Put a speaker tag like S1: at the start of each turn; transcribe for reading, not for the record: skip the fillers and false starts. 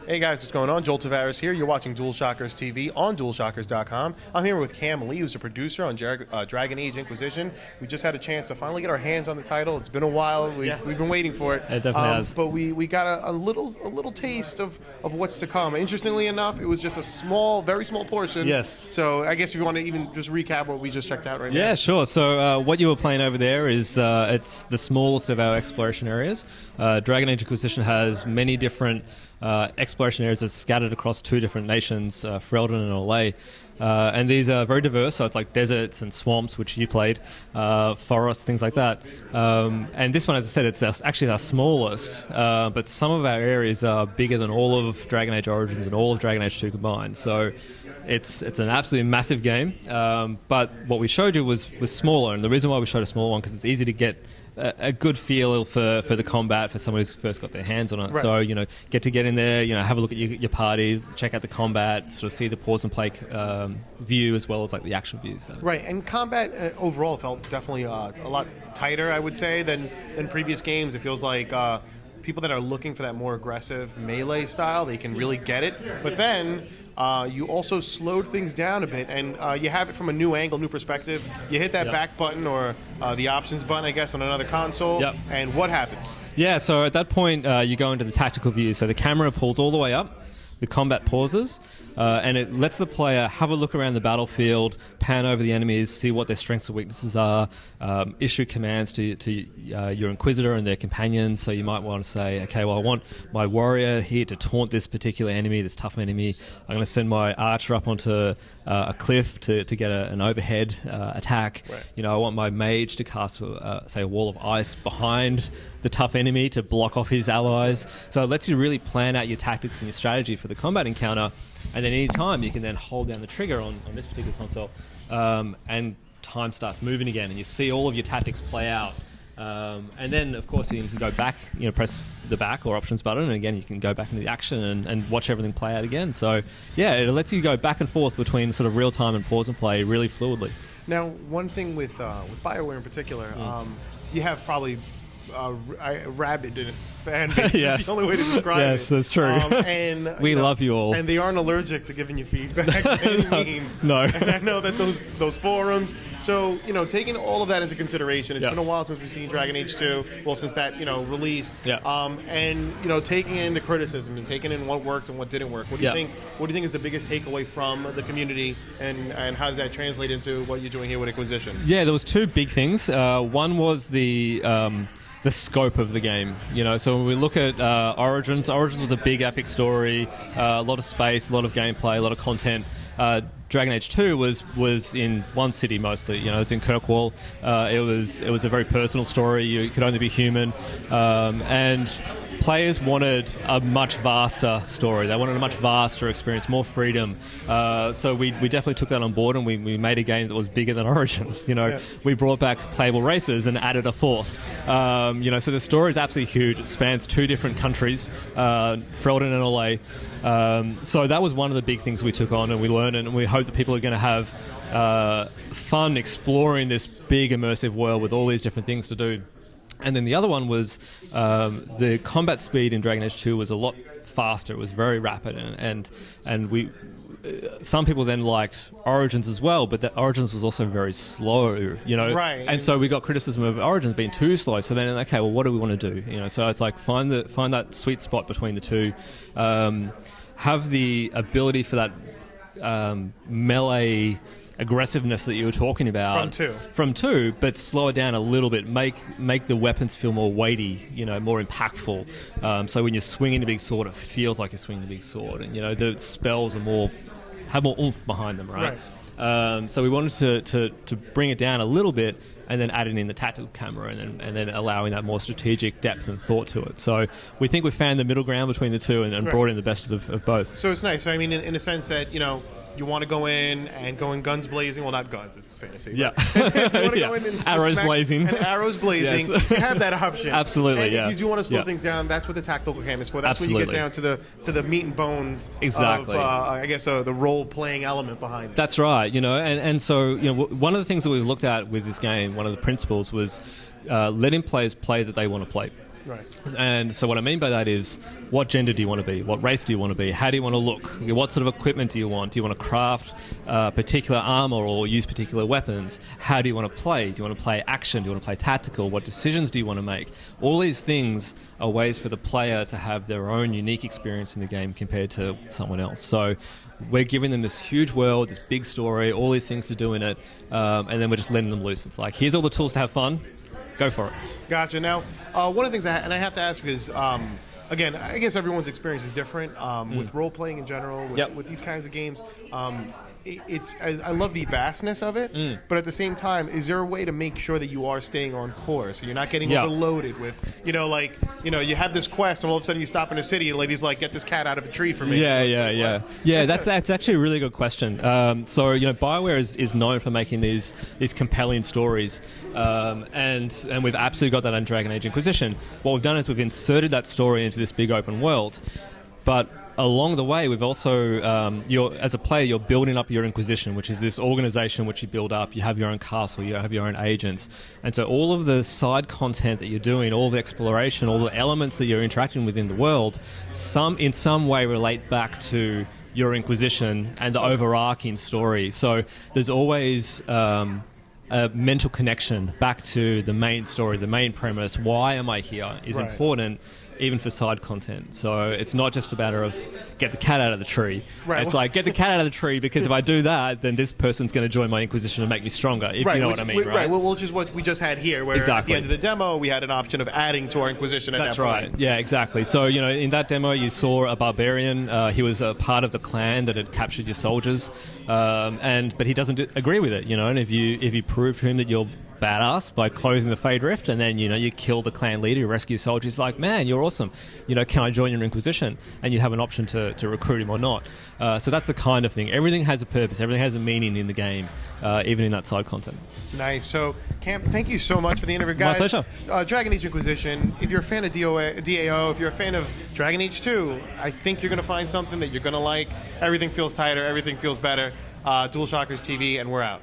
S1: Hey guys, what's going on? Joel Tavares here. You're watching DualShockers TV on DualShockers.com. I'm here with Cam Lee, who's a producer on Dragon Age Inquisition. We just had a chance to finally get our hands on the title. It's been a while. We've been waiting for it.
S2: It definitely has.
S1: But we got a little taste of what's to come. Interestingly enough, it was just a very small portion.
S2: Yes.
S1: So I guess if you want to even just recap what we just checked out right now.
S2: Yeah, sure. So what you were playing over there is it's the smallest of our exploration areas. Dragon Age Inquisition has many different exploration areas that's scattered across two different nations, Ferelden and Olay. And these are very diverse, so it's like deserts and swamps, which you played, forests, things like that. And this one, as I said, it's actually our smallest, but some of our areas are bigger than all of Dragon Age Origins and all of Dragon Age 2 combined. So it's an absolutely massive game, but what we showed you was smaller, and the reason why we showed a smaller one, because it's easy to get a good feel for the combat for someone who's first got their hands on it.
S1: Right.
S2: So, get in there, have a look at your party, check out the combat, sort of see the pause and play view as well as like the action view. So.
S1: Right, and combat overall felt definitely a lot tighter, I would say, than previous games. It feels like people that are looking for that more aggressive melee style, they can really get it. But then you also slowed things down a bit, and you have it from a new angle, new perspective. You hit that back button or the options button, I guess, on another console, and what happens?
S2: Yeah, so at that point, you go into the tactical view. So the camera pulls all the way up, the combat pauses, and it lets the player have a look around the battlefield, pan over the enemies, see what their strengths and weaknesses are, issue commands to your Inquisitor and their companions. So you might want to say, okay, well, I want my warrior here to taunt this particular enemy, this tough enemy. I'm going to send my archer up onto a cliff to get an overhead attack. Right. I want my mage to cast, say, a wall of ice behind the tough enemy to block off his allies. So it lets you really plan out your tactics and your strategy for the combat encounter. And then any time you can then hold down the trigger on this particular console, and time starts moving again, and you see all of your tactics play out. And then, of course, you can go back, press the back or options button, and again, you can go back into the action and watch everything play out again. So, yeah, it lets you go back and forth between sort of real time and pause and play really fluidly.
S1: Now, one thing with BioWare in particular, you have probably rabidous fan base.
S2: Yes.
S1: Is the only way to describe it.
S2: Yes, that's true.
S1: And
S2: we love you all.
S1: And they aren't allergic to giving you feedback by any means.
S2: No.
S1: And I know that those forums. So, taking all of that into consideration, it's been a while since we've seen Dragon Age 2. Well, since that, released.
S2: Yeah.
S1: And, taking in the criticism and taking in what worked and what didn't work. What do you think? What do you think is the biggest takeaway from the community, and how does that translate into what you're doing here with Inquisition?
S2: Yeah, there was two big things. One was the scope of the game. So when we look at Origins was a big epic story, a lot of space, a lot of gameplay, a lot of content. Dragon Age 2 was in one city mostly. It was in Kirkwall. It was a very personal story. You could only be human, and players wanted a much vaster story. They wanted a much vaster experience, more freedom. So we definitely took that on board, and we made a game that was bigger than Origins. We brought back playable races and added a fourth. So the story is absolutely huge. It spans two different countries, Ferelden and Olay. So that was one of the big things we took on, and we learned, and we hope that people are going to have fun exploring this big immersive world with all these different things to do. And then the other one was the combat speed in Dragon Age 2 was a lot faster. It was very rapid, and we some people then liked Origins as well, but that Origins was also very slow,
S1: Right.
S2: And so we got criticism of Origins being too slow. So then, okay, well, what do we want to do? So it's like find that sweet spot between the two, have the ability for that melee aggressiveness that you were talking about from two, but slow it down a little bit, make the weapons feel more weighty, more impactful. So when you're swinging the big sword, it feels like you're swinging the big sword, and the spells are have more oomph behind them, right? So we wanted to bring it down a little bit, and then adding in the tactical camera, and then allowing that more strategic depth and thought to it. So we think we found the middle ground between the two, and brought in the best of both.
S1: So it's nice. So I mean, in a sense that you want to go in and go in guns blazing. Well, not guns. It's fantasy.
S2: Yeah.
S1: You want to go in and
S2: arrows blazing.
S1: And arrows blazing.
S2: Yes.
S1: You have that option.
S2: Absolutely.
S1: And if you do want to slow things down, that's what the tactical cam is for. That's when you get down to the meat and bones.
S2: Exactly.
S1: Of, I guess the role playing element behind it.
S2: That's right. And so one of the things that we've looked at with this game, one of the principles was letting players play that they want to play.
S1: Right.
S2: And so what I mean by that is, what gender do you want to be? What race do you want to be? How do you want to look? What sort of equipment do you want? Do you want to craft particular armor or use particular weapons? How do you want to play? Do you want to play action? Do you want to play tactical? What decisions do you want to make? All these things are ways for the player to have their own unique experience in the game compared to someone else. So we're giving them this huge world, this big story, all these things to do in it, and then we're just letting them loose. It's like, here's all the tools to have fun. Go for it.
S1: Gotcha. Now, one of the things, and I have to ask because, again, I guess everyone's experience is different with role playing in general, with these kinds of games. I love the vastness of it, but at the same time, is there a way to make sure that you are staying on course, so you're not getting overloaded with, you have this quest and all of a sudden you stop in a city and the lady's like, get this cat out of a tree for me.
S2: Yeah, that's actually a really good question. So, BioWare is known for making these compelling stories, and we've absolutely got that on Dragon Age Inquisition. What we've done is we've inserted that story into this big open world, but along the way, we've also, as a player, you're building up your Inquisition, which is this organization which you build up. You have your own castle, you have your own agents. And so all of the side content that you're doing, all the exploration, all the elements that you're interacting with in the world, in some way relate back to your Inquisition and the overarching story. So there's always a mental connection back to the main story, the main premise. Why am I here is important, even for side content. So it's not just a matter of get the cat out of the tree. Right. It's like, get the cat out of the tree, because if I do that, then this person's going to join my Inquisition and make me stronger, if you know what I mean, right?
S1: Well, which is what we just had here, where at the end of the demo, we had an option of adding to our Inquisition at that point.
S2: That's right. Yeah, exactly. So, in that demo, you saw a barbarian. He was a part of the clan that had captured your soldiers, but he doesn't agree with it, and if you prove to him that you're badass by closing the Fade Rift, and then you kill the clan leader, you rescue soldiers, like, man, you're awesome, can I join your Inquisition? And you have an option to recruit him or not. So that's the kind of thing. Everything has a purpose, everything has a meaning in the game, even in that side content.
S1: Nice. So Camp, thank you so much for the interview, guys.
S2: My pleasure.
S1: Dragon Age Inquisition, if you're a fan of DAO, if you're a fan of Dragon Age 2, I think you're going to find something that you're going to like. Everything feels tighter, everything feels better. DualShockers TV, and we're out.